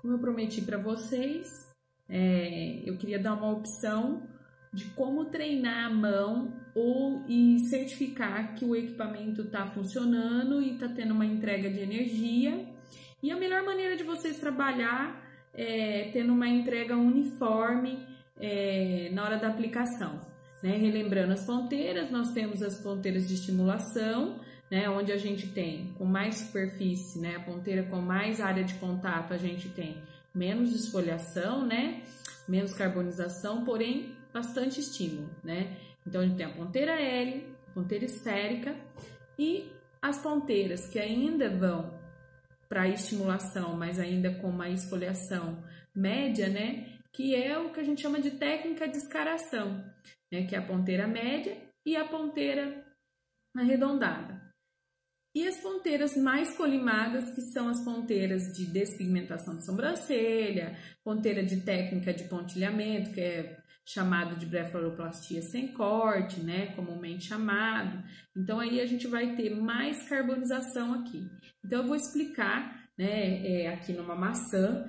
Como eu prometi para vocês, eu queria dar uma opção de como treinar a mão e certificar que o equipamento está funcionando e está tendo uma entrega de energia. E a melhor maneira de vocês trabalhar é tendo uma entrega uniforme na hora da aplicação. Né? Relembrando as ponteiras, nós temos as ponteiras de estimulação, né? Onde a gente tem com mais superfície, né? A ponteira com mais área de contato, a gente tem menos esfoliação, né? Menos carbonização, porém bastante estímulo, né? Então a gente tem a ponteira L, a ponteira esférica e as ponteiras que ainda vão para estimulação, mas ainda com uma esfoliação média, né? Que é o que a gente chama de técnica de escaração, né? Que é a ponteira média e a ponteira arredondada. E as ponteiras mais colimadas, que são as ponteiras de despigmentação de sobrancelha, ponteira de técnica de pontilhamento, que é chamado de blefaroplastia sem corte, né, comumente chamado. Então, aí a gente vai ter mais carbonização aqui. Então, eu vou explicar, né, aqui numa maçã.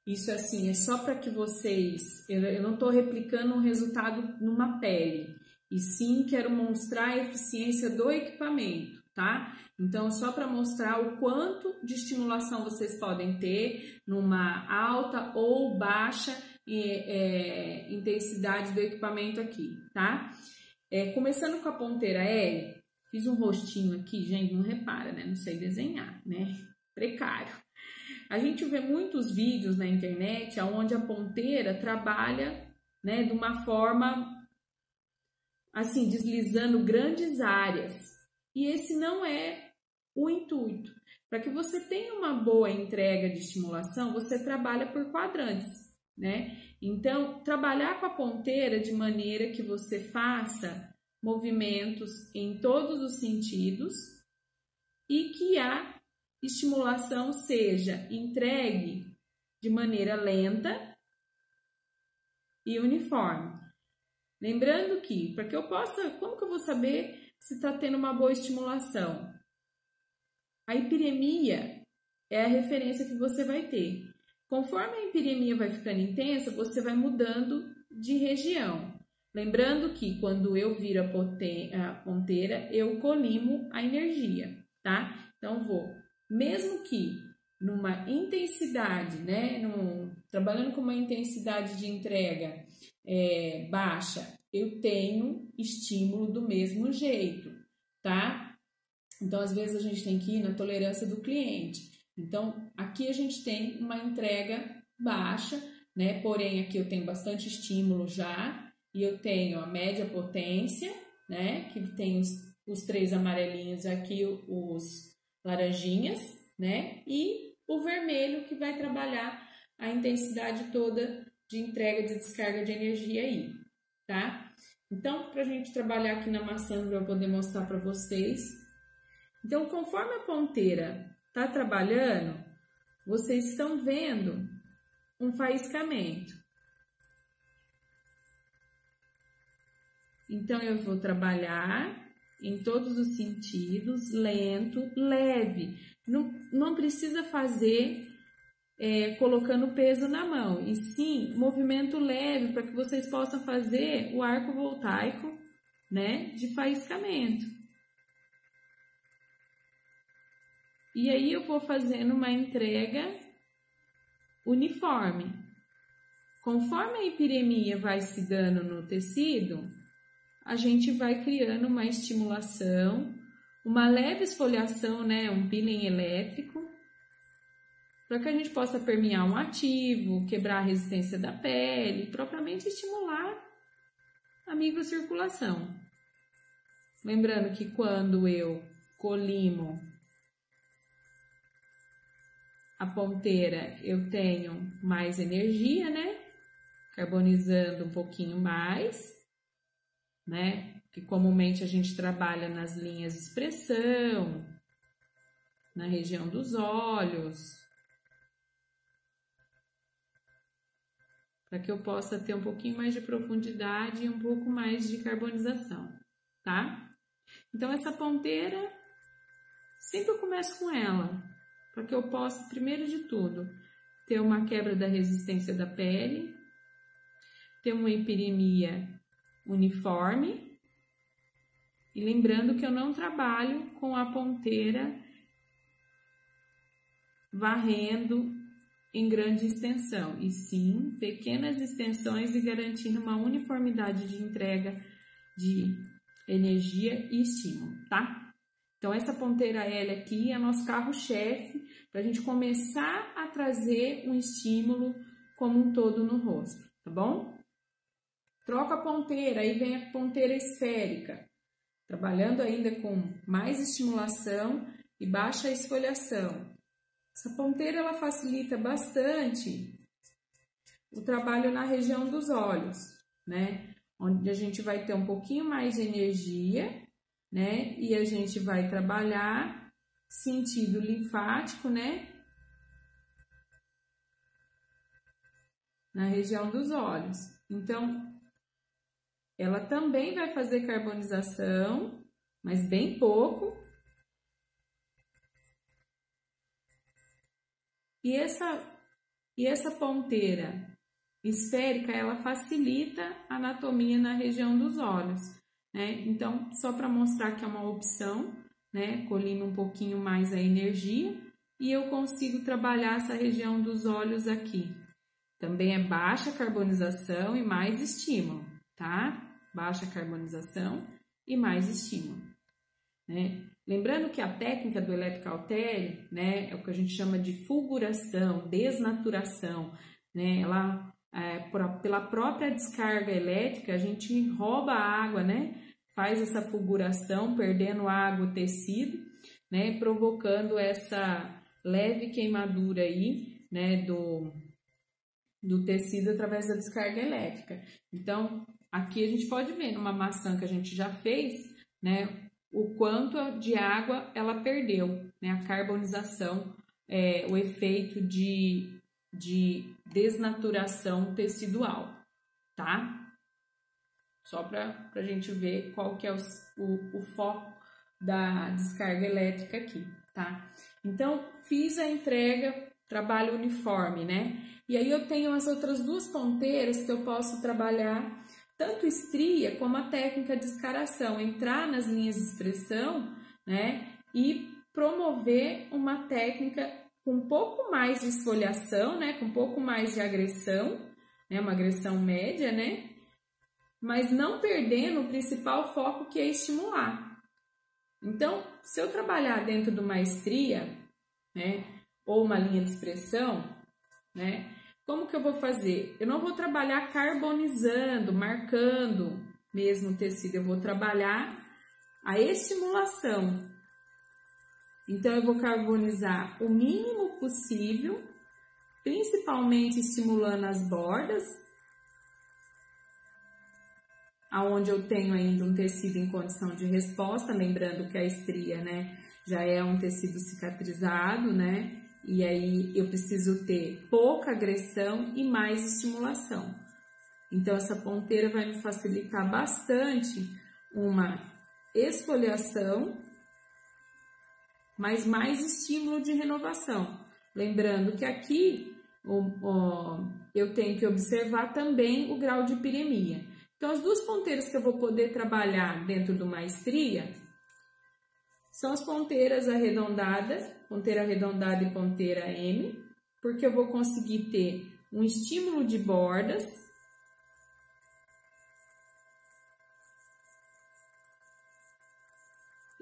Isso, assim, é só para que vocês... Eu não estou replicando um resultado numa pele, e sim quero mostrar a eficiência do equipamento. Tá? Então, só para mostrar o quanto de estimulação vocês podem ter numa alta ou baixa intensidade do equipamento aqui, tá? Começando com a ponteira L, fiz um rostinho aqui, gente, não repara, né? Não sei desenhar, né? Precário. A gente vê muitos vídeos na internet onde a ponteira trabalha, né, de uma forma, assim, deslizando grandes áreas. E esse não é o intuito. Para que você tenha uma boa entrega de estimulação, você trabalha por quadrantes, né? Então, trabalhar com a ponteira de maneira que você faça movimentos em todos os sentidos e que a estimulação seja entregue de maneira lenta e uniforme. Lembrando que, para que eu possa, como que eu vou saber se está tendo uma boa estimulação? A hipiremia é a referência que você vai ter. Conforme a hipiremia vai ficando intensa, você vai mudando de região. Lembrando que quando eu viro a ponteira, eu colimo a energia, tá? Então, mesmo que numa intensidade, né? Trabalhando com uma intensidade de entrega baixa, eu tenho estímulo do mesmo jeito, tá? Então, às vezes, a gente tem que ir na tolerância do cliente. Então, aqui a gente tem uma entrega baixa, né? Porém, aqui eu tenho bastante estímulo já. E eu tenho a média potência, né? Que tem os 3 amarelinhos aqui, os laranjinhas, né? E o vermelho que vai trabalhar a intensidade toda de entrega de descarga de energia aí, tá? Então, para a gente trabalhar aqui na maçã, para eu poder mostrar para vocês. Então, conforme a ponteira está trabalhando, vocês estão vendo um faiscamento. Então, eu vou trabalhar em todos os sentidos, lento, leve. Não precisa fazer colocando peso na mão, e sim movimento leve para que vocês possam fazer o arco voltaico, né, de faiscamento. E aí eu vou fazendo uma entrega uniforme. Conforme a hipiremia vai se dando no tecido, a gente vai criando uma estimulação, uma leve esfoliação, né, um peeling elétrico, para que a gente possa permear um ativo, quebrar a resistência da pele, propriamente estimular a microcirculação. Lembrando que quando eu colimo a ponteira, eu tenho mais energia, né? Carbonizando um pouquinho mais, né? Que comumente a gente trabalha nas linhas de expressão, na região dos olhos, para que eu possa ter um pouquinho mais de profundidade e um pouco mais de carbonização, tá? Então, essa ponteira, sempre eu começo com ela, para que eu possa, primeiro de tudo, ter uma quebra da resistência da pele, ter uma epidemia uniforme. E lembrando que eu não trabalho com a ponteira varrendo em grande extensão, e sim pequenas extensões e garantindo uma uniformidade de entrega de energia e estímulo, tá? Então, essa ponteira L aqui é nosso carro-chefe para a gente começar a trazer um estímulo como um todo no rosto, tá bom? Troca a ponteira, aí vem a ponteira esférica, trabalhando ainda com mais estimulação e baixa esfoliação. Essa ponteira ela facilita bastante o trabalho na região dos olhos, né? Onde a gente vai ter um pouquinho mais de energia, né? E a gente vai trabalhar sentido linfático, né? Na região dos olhos. Então, ela também vai fazer carbonização, mas bem pouco. E essa ponteira esférica, ela facilita a anatomia na região dos olhos, né? Então, só para mostrar que é uma opção, né? Colime um pouquinho mais a energia e eu consigo trabalhar essa região dos olhos aqui. Também é baixa carbonização e mais estímulo, tá? Baixa carbonização e mais estímulo, né? Lembrando que a técnica do eletrocautério, né, é o que a gente chama de fulguração, desnaturação, né? Ela, pela própria descarga elétrica, a gente rouba a água, né? Faz essa fulguração, perdendo água, o tecido, né? Provocando essa leve queimadura aí, né? Do tecido através da descarga elétrica. Então, aqui a gente pode ver numa maçã que a gente já fez, né? O quanto de água ela perdeu, né? A carbonização, o efeito de desnaturação tecidual, tá? Só para a gente ver qual que é o foco da descarga elétrica aqui, tá? Então, fiz a entrega, trabalho uniforme, né? E aí eu tenho as outras duas ponteiras que eu posso trabalhar tanto estria como a técnica de escaração, entrar nas linhas de expressão, né, e promover uma técnica com um pouco mais de esfoliação, né, com um pouco mais de agressão, né, uma agressão média, né, mas não perdendo o principal foco que é estimular. Então, se eu trabalhar dentro de uma estria, né, ou uma linha de expressão, né, como que eu vou fazer? Eu não vou trabalhar carbonizando, marcando mesmo o tecido, eu vou trabalhar a estimulação. Então, eu vou carbonizar o mínimo possível, principalmente estimulando as bordas, aonde eu tenho ainda um tecido em condição de resposta, lembrando que a estria, né, já é um tecido cicatrizado, né? E aí eu preciso ter pouca agressão e mais estimulação. Então, essa ponteira vai me facilitar bastante uma esfoliação, mas mais estímulo de renovação. Lembrando que aqui eu tenho que observar também o grau de piremia. Então, as duas ponteiras que eu vou poder trabalhar dentro de uma estria são as ponteiras arredondadas, ponteira arredondada e ponteira M, porque eu vou conseguir ter um estímulo de bordas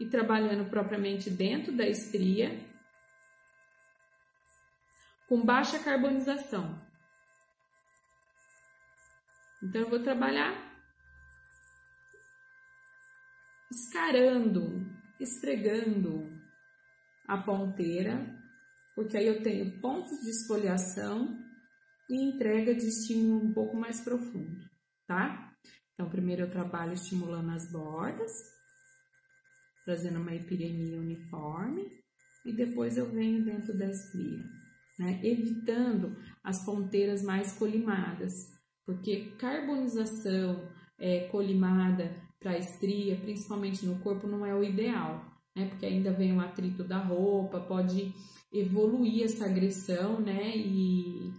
e trabalhando propriamente dentro da estria, com baixa carbonização. Então, eu vou trabalhar escarando, esfregando a ponteira, porque aí eu tenho pontos de esfoliação e entrega de estímulo um pouco mais profundo, tá? Então, primeiro eu trabalho estimulando as bordas, trazendo uma epiremia uniforme, e depois eu venho dentro da estria, né? Evitando as ponteiras mais colimadas, porque carbonização colimada para a estria, principalmente no corpo, não é o ideal, né? Porque ainda vem o atrito da roupa, pode evoluir essa agressão, né, e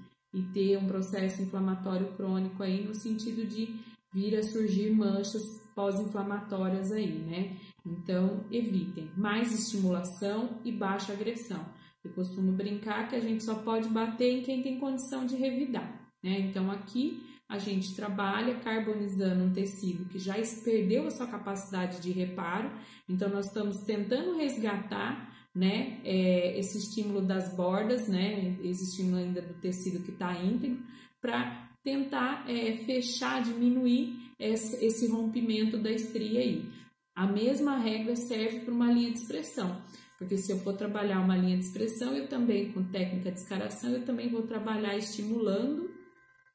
ter um processo inflamatório crônico aí no sentido de vir a surgir manchas pós-inflamatórias aí, né? Então, evitem mais estimulação e baixa agressão. Eu costumo brincar que a gente só pode bater em quem tem condição de revidar, né? Então, aqui a gente trabalha carbonizando um tecido que já perdeu a sua capacidade de reparo, então nós estamos tentando resgatar, né, esse estímulo das bordas, né, esse estímulo ainda do tecido que está íntegro, para tentar fechar, diminuir esse rompimento da estria aí. A mesma regra serve para uma linha de expressão, porque se eu for trabalhar uma linha de expressão, eu também, com técnica de escaração, eu também vou trabalhar estimulando,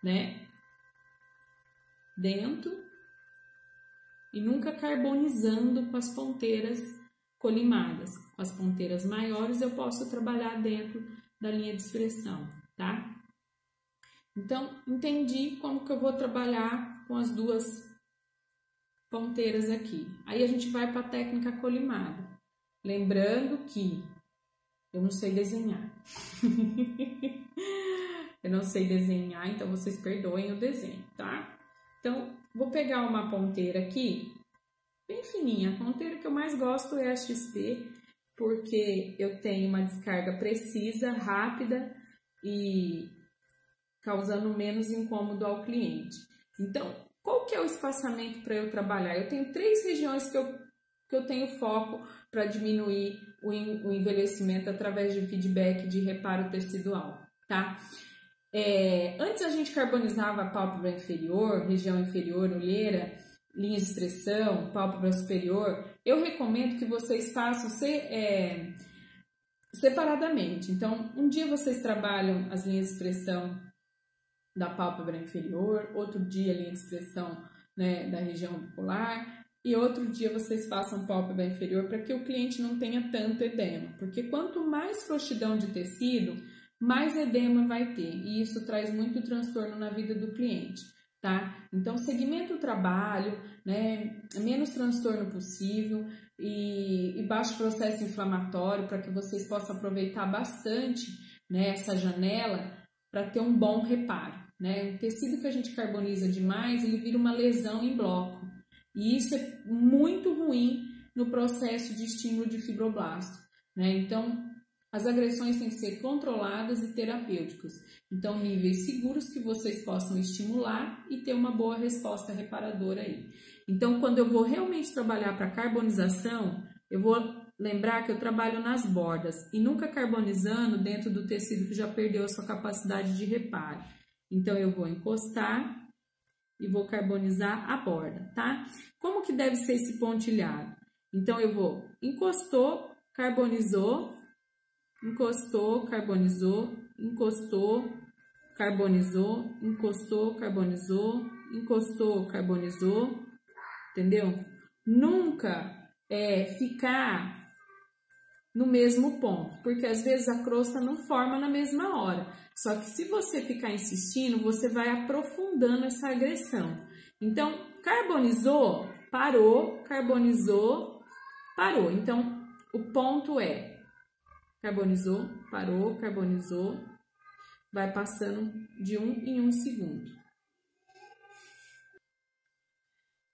né, dentro e nunca carbonizando com as ponteiras colimadas. Com as ponteiras maiores eu posso trabalhar dentro da linha de expressão, tá? Então, entendi como que eu vou trabalhar com as duas ponteiras aqui. Aí a gente vai para a técnica colimada. Lembrando que eu não sei desenhar. Eu não sei desenhar, então vocês perdoem o desenho, tá? Então, vou pegar uma ponteira aqui, bem fininha. A ponteira que eu mais gosto é a XP, porque eu tenho uma descarga precisa, rápida e causando menos incômodo ao cliente. Então, qual que é o espaçamento para eu trabalhar? Eu tenho 3 regiões que eu tenho foco para diminuir o envelhecimento através de feedback de reparo tecidual, tá? Antes a gente carbonizava a pálpebra inferior, região inferior, olheira, linha de expressão, pálpebra superior. Eu recomendo que vocês façam separadamente. Então, um dia vocês trabalham as linhas de expressão da pálpebra inferior, outro dia a linha de expressão, né, da região ocular e outro dia vocês façam pálpebra inferior para que o cliente não tenha tanto edema, porque quanto mais frouxidão de tecido, mais edema vai ter e isso traz muito transtorno na vida do cliente, tá? Então, segmenta o trabalho, né, menos transtorno possível e baixo processo inflamatório para que vocês possam aproveitar bastante, né, essa janela para ter um bom reparo. Né? O tecido que a gente carboniza demais, ele vira uma lesão em bloco. E isso é muito ruim no processo de estímulo de fibroblasto. Né? Então, as agressões têm que ser controladas e terapêuticas. Então, níveis seguros que vocês possam estimular e ter uma boa resposta reparadora aí. Então, quando eu vou realmente trabalhar para carbonização, eu vou lembrar que eu trabalho nas bordas e nunca carbonizando dentro do tecido que já perdeu a sua capacidade de reparo. Então, eu vou encostar e vou carbonizar a borda, tá? Como que deve ser esse pontilhado? Então, eu vou encostou, carbonizou, encostou, carbonizou, encostou, carbonizou, encostou, carbonizou, encostou, carbonizou, entendeu? Nunca ficar no mesmo ponto, porque às vezes a crosta não forma na mesma hora. Só que se você ficar insistindo, você vai aprofundando essa agressão. Então, carbonizou, parou, carbonizou, parou. Então, o ponto é carbonizou, parou, carbonizou, vai passando de 1 em 1 segundo.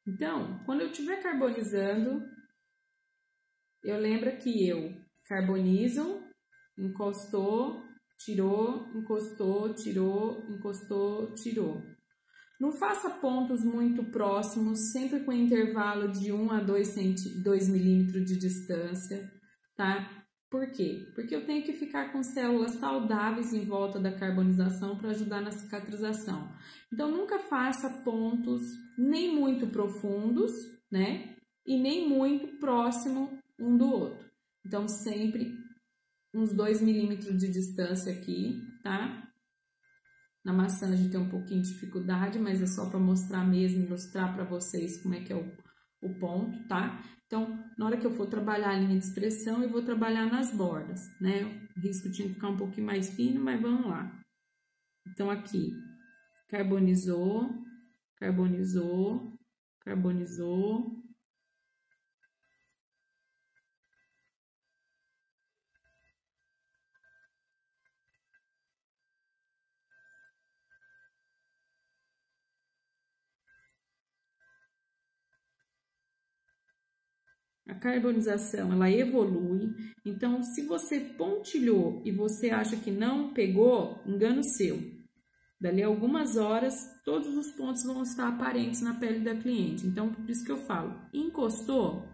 Então, quando eu estiver carbonizando, eu lembro que eu carbonizo, encostou, tirou, encostou, tirou, encostou, tirou. Não faça pontos muito próximos, sempre com intervalo de 1 a 2 milímetros de distância, tá? Por quê? Porque eu tenho que ficar com células saudáveis em volta da carbonização para ajudar na cicatrização. Então, nunca faça pontos nem muito profundos, né? E nem muito próximo um do outro. Então, sempre uns 2 milímetros de distância aqui, tá? Na maçã a gente tem um pouquinho de dificuldade, mas é só para mostrar mesmo, ilustrar para vocês como é que é o ponto, tá? Então, na hora que eu for trabalhar a linha de expressão, eu vou trabalhar nas bordas, né? O risco tinha que ficar um pouquinho mais fino, mas vamos lá. Então, aqui, carbonizou, carbonizou, carbonizou. A carbonização, ela evolui. Então, se você pontilhou e você acha que não pegou, engano seu. Dali a algumas horas, todos os pontos vão estar aparentes na pele da cliente. Então, por isso que eu falo, encostou,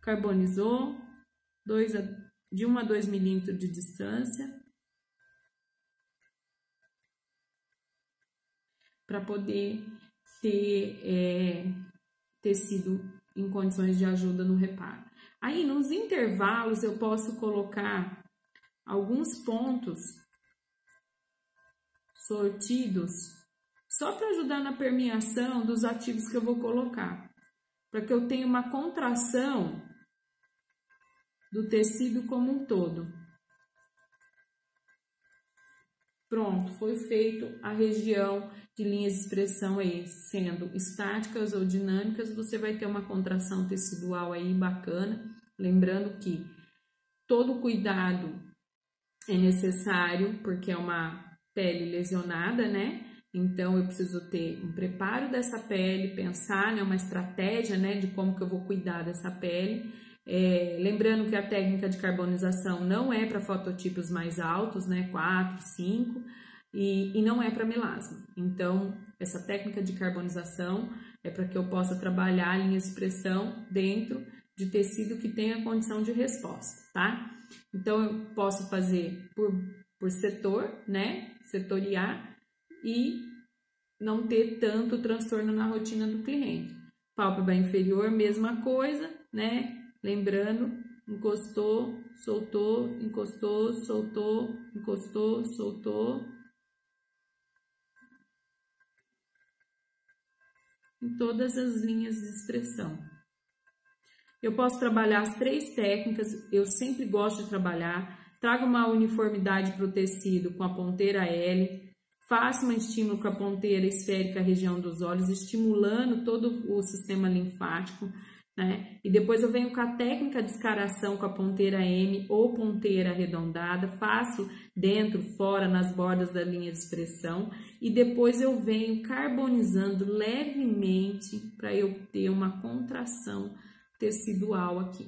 carbonizou, de 1 a 2 milímetros de distância, para poder ter tecido em condições de ajuda no reparo. Aí, nos intervalos, eu posso colocar alguns pontos sortidos só para ajudar na permeação dos ativos que eu vou colocar, para que eu tenha uma contração do tecido como um todo. Pronto, foi feito a região de linhas de expressão aí, sendo estáticas ou dinâmicas, você vai ter uma contração tecidual aí bacana. Lembrando que todo cuidado é necessário, porque é uma pele lesionada, né? Então, eu preciso ter um preparo dessa pele, pensar, né, uma estratégia, né, de como que eu vou cuidar dessa pele. Lembrando que a técnica de carbonização não é para fototipos mais altos, né, 4, 5, e não é para melasma. Então, essa técnica de carbonização é para que eu possa trabalhar linhas de expressão dentro de tecido que tenha condição de resposta, tá? Então, eu posso fazer por setor, né, setoriar e não ter tanto transtorno na rotina do cliente. Pálpebra inferior, mesma coisa, né? Lembrando, encostou, soltou, encostou, soltou, encostou, soltou. Em todas as linhas de expressão. Eu posso trabalhar as 3 técnicas, eu sempre gosto de trabalhar. Trago uma uniformidade para o tecido com a ponteira L. Faço um estímulo com a ponteira esférica, região dos olhos, estimulando todo o sistema linfático, né? E depois eu venho com a técnica de escaração com a ponteira M ou ponteira arredondada, faço dentro, fora, nas bordas da linha de expressão, e depois eu venho carbonizando levemente para eu ter uma contração tecidual aqui,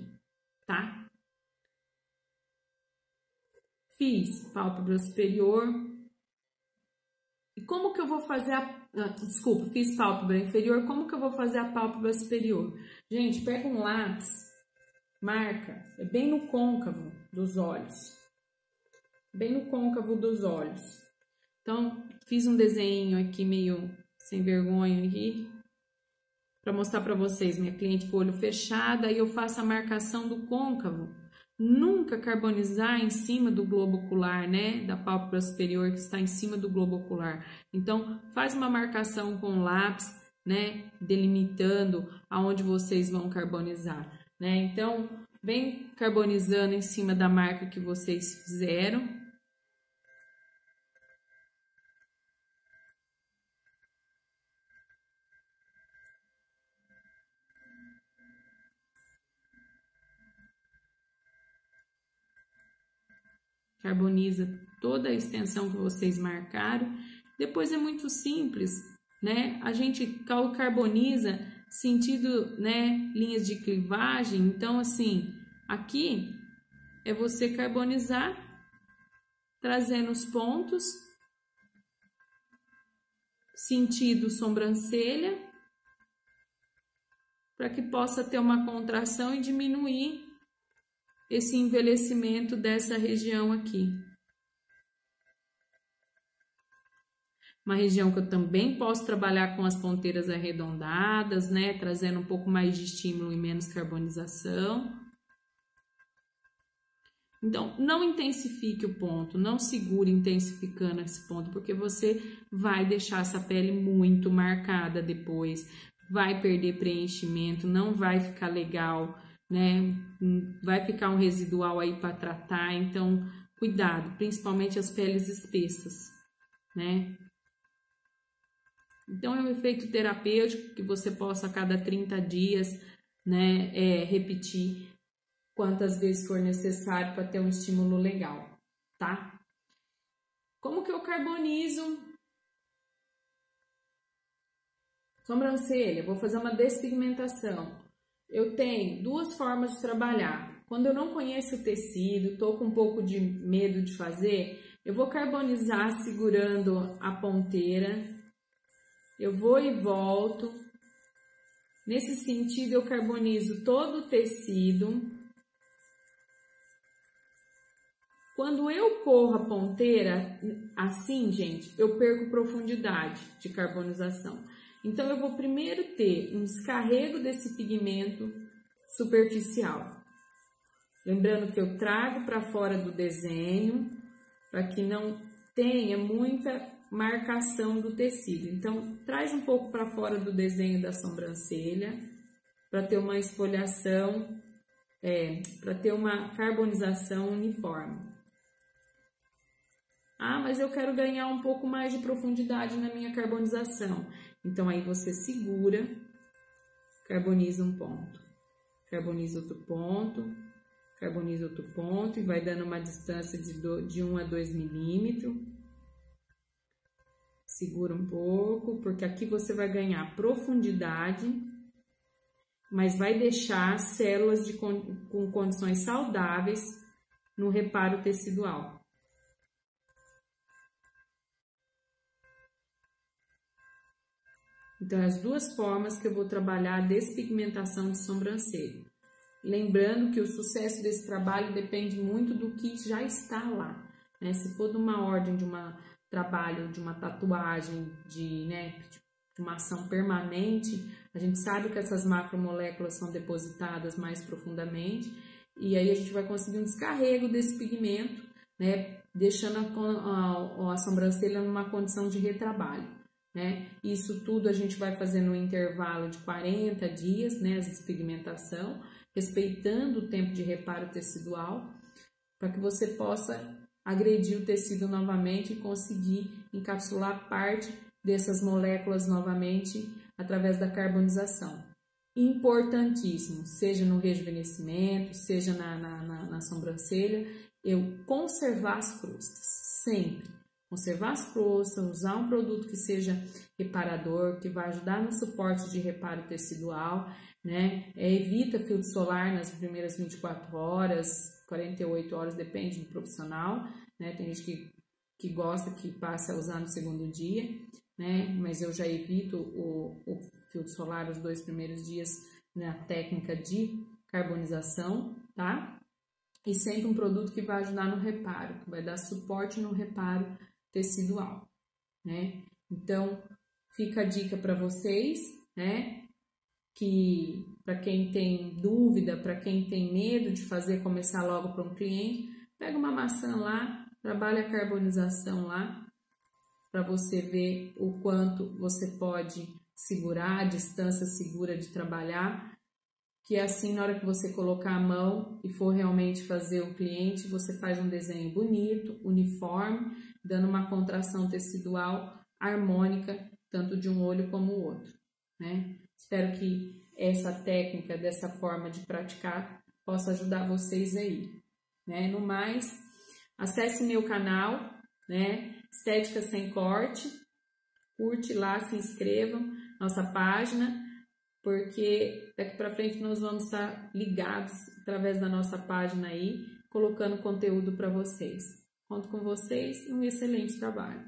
tá? Fiz pálpebra superior. E como que eu vou fazer fiz pálpebra inferior, como que eu vou fazer a pálpebra superior? Gente, pega um lápis, marca, bem no côncavo dos olhos. Bem no côncavo dos olhos. Então, fiz um desenho aqui meio sem vergonha aqui, para mostrar para vocês, minha cliente com o olho fechado, aí eu faço a marcação do côncavo. Nunca carbonizar em cima do globo ocular, né? Da pálpebra superior que está em cima do globo ocular. Então, faz uma marcação com lápis, né? Delimitando aonde vocês vão carbonizar, né? Então, vem carbonizando em cima da marca que vocês fizeram. Carboniza toda a extensão que vocês marcaram. Depois é muito simples, né? A gente carboniza sentido, né, linhas de clivagem. Então, assim, aqui é você carbonizar, trazendo os pontos, sentido sobrancelha, para que possa ter uma contração e diminuir esse envelhecimento dessa região aqui. Uma região que eu também posso trabalhar com as ponteiras arredondadas, né? Trazendo um pouco mais de estímulo e menos carbonização. Então, não intensifique o ponto, não segure intensificando esse ponto, porque você vai deixar essa pele muito marcada depois, vai perder preenchimento, não vai ficar legal, né? Vai ficar um residual aí para tratar, então cuidado, principalmente as peles espessas, né? Então é um efeito terapêutico que você possa a cada 30 dias, né, repetir quantas vezes for necessário para ter um estímulo legal, tá? Como que eu carbonizo? Sobrancelha, vou fazer uma despigmentação. eu tenho duas formas de trabalhar. Quando eu não conheço o tecido, estou com um pouco de medo de fazer, eu vou carbonizar segurando a ponteira, eu vou e volto. Nesse sentido, eu carbonizo todo o tecido. Quando eu corro a ponteira, assim, gente, eu perco profundidade de carbonização. Então, eu vou primeiro ter um descarrego desse pigmento superficial. Lembrando que eu trago para fora do desenho, para que não tenha muita marcação do tecido. Então, traz um pouco para fora do desenho da sobrancelha, para ter uma esfoliação, para ter uma carbonização uniforme. Ah, mas eu quero ganhar um pouco mais de profundidade na minha carbonização. Então, aí você segura, carboniza um ponto, carboniza outro ponto, carboniza outro ponto e vai dando uma distância de 1 a 2 milímetros. Segura um pouco, porque aqui você vai ganhar profundidade, mas vai deixar células com condições saudáveis no reparo tecidual. Então, as duas formas que eu vou trabalhar a despigmentação de sobrancelha. Lembrando que o sucesso desse trabalho depende muito do que já está lá, né? Se for de uma ordem de trabalho, de uma tatuagem, de uma ação permanente, a gente sabe que essas macromoléculas são depositadas mais profundamente e aí a gente vai conseguir um descarrego desse pigmento, né? Deixando a sobrancelha numa condição de retrabalho. Né? Isso tudo a gente vai fazer no intervalo de 40 dias, né? A despigmentação, respeitando o tempo de reparo tecidual, para que você possa agredir o tecido novamente e conseguir encapsular parte dessas moléculas novamente através da carbonização. Importantíssimo, seja no rejuvenescimento, seja na sobrancelha, eu conservar as crostas, sempre. Conservar as crostas, usar um produto que seja reparador, que vai ajudar no suporte de reparo tecidual, né? Evita filtro solar nas primeiras 24 horas, 48 horas, depende do profissional, né? Tem gente que gosta, que passa a usar no segundo dia, né? Mas eu já evito o filtro solar os 2 primeiros dias na técnica de carbonização, tá? E sempre um produto que vai ajudar no reparo, que vai dar suporte no reparo tecidual, né? Então, fica a dica para vocês, né? Que para quem tem dúvida, para quem tem medo de começar logo para um cliente, pega uma maçã lá, trabalha a carbonização lá, para você ver o quanto você pode segurar, a distância segura de trabalhar, que assim, na hora que você colocar a mão e for realmente fazer o cliente, você faz um desenho bonito, uniforme, dando uma contração tecidual harmônica, tanto de um olho como o outro, né? Espero que essa técnica, dessa forma de praticar, possa ajudar vocês aí, né? No mais, acesse meu canal, né? Estética Sem Corte, curte lá, se inscrevam, nossa página, porque daqui para frente nós vamos estar ligados através da nossa página aí, colocando conteúdo para vocês. Conto com vocês e um excelente trabalho.